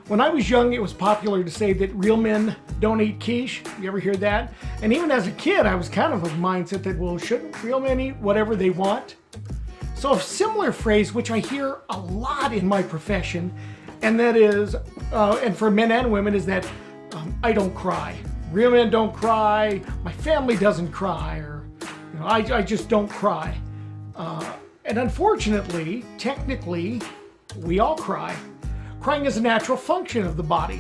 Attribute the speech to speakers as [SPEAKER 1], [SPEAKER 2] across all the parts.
[SPEAKER 1] When I was young, it was popular to say that real men don't eat quiche. You ever hear that? And even as a kid, I was kind of mindset that, well, shouldn't real men eat whatever they want? So a similar phrase, which I hear a lot in my profession, and that is, and for men and women, is that I don't cry. Real men don't cry. My family doesn't cry, or I just don't cry. And unfortunately, technically, we all cry. Crying is a natural function of the body.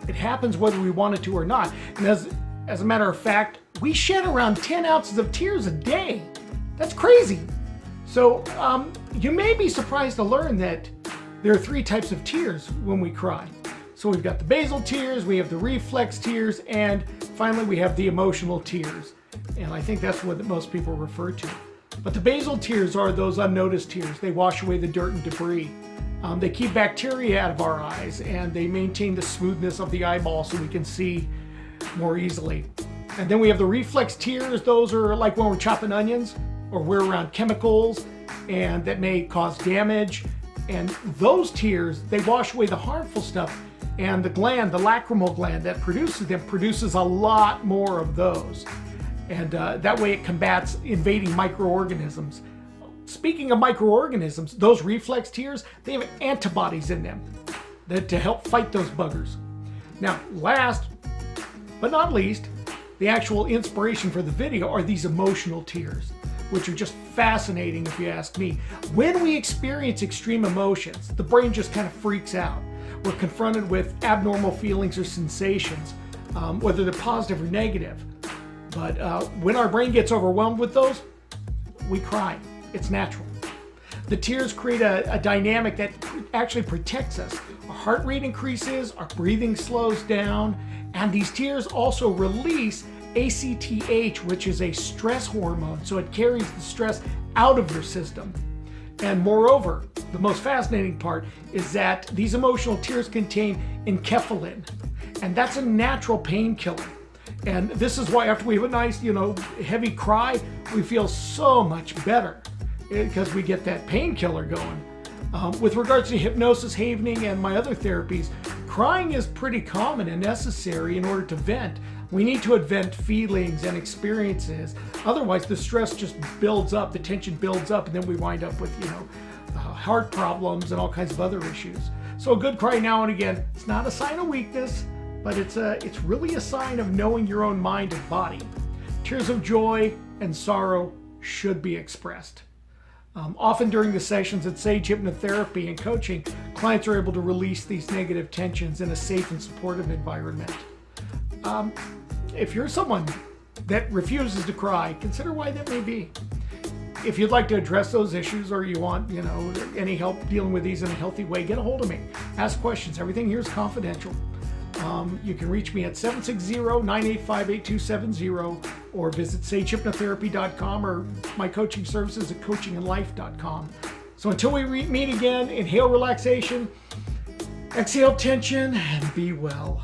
[SPEAKER 1] It happens whether we want it to or not. And as a matter of fact, we shed around 10 ounces of tears a day. That's crazy. So you may be surprised to learn that there are 3 types of tears when we cry. So we've got the basal tears, we have the reflex tears, and finally we have the emotional tears. And I think that's what most people refer to. But the basal tears are those unnoticed tears. They wash away the dirt and debris. They keep bacteria out of our eyes, and they maintain the smoothness of the eyeball so we can see more easily. And then we have the reflex tears. Those are like when we're chopping onions or we're around chemicals and that may cause damage. And those tears, they wash away the harmful stuff. And the gland, the lacrimal gland that produces them, produces a lot more of those. And that way it combats invading microorganisms. Speaking of microorganisms, those reflex tears, they have antibodies in them to help fight those buggers. Now, last but not least, the actual inspiration for the video are these emotional tears, which are just fascinating if you ask me. When we experience extreme emotions, the brain just kind of freaks out. We're confronted with abnormal feelings or sensations, whether they're positive or negative. But when our brain gets overwhelmed with those, we cry. It's natural. The tears create a dynamic that actually protects us. Our heart rate increases, our breathing slows down, and these tears also release ACTH, which is a stress hormone, so it carries the stress out of your system. And moreover, the most fascinating part is that these emotional tears contain enkephalin, and that's a natural painkiller. And this is why after we have a nice, heavy cry, we feel so much better because we get that painkiller going. With regards to hypnosis, havening, and my other therapies, crying is pretty common and necessary in order to vent. We need to vent feelings and experiences. Otherwise, the stress just builds up, the tension builds up, and then we wind up with, heart problems and all kinds of other issues. So a good cry now and again, it's not a sign of weakness, but it's really a sign of knowing your own mind and body. Tears of joy and sorrow should be expressed. Often during the sessions at Sage Hypnotherapy and coaching, clients are able to release these negative tensions in a safe and supportive environment. If you're someone that refuses to cry, consider why that may be. If you'd like to address those issues or you want, any help dealing with these in a healthy way, get a hold of me. Ask questions. Everything here is confidential. You can reach me at 760-985-8270 or visit SageHypnotherapy.com or my coaching services at coachinginlife.com. So until we meet again, inhale relaxation, exhale tension, and be well.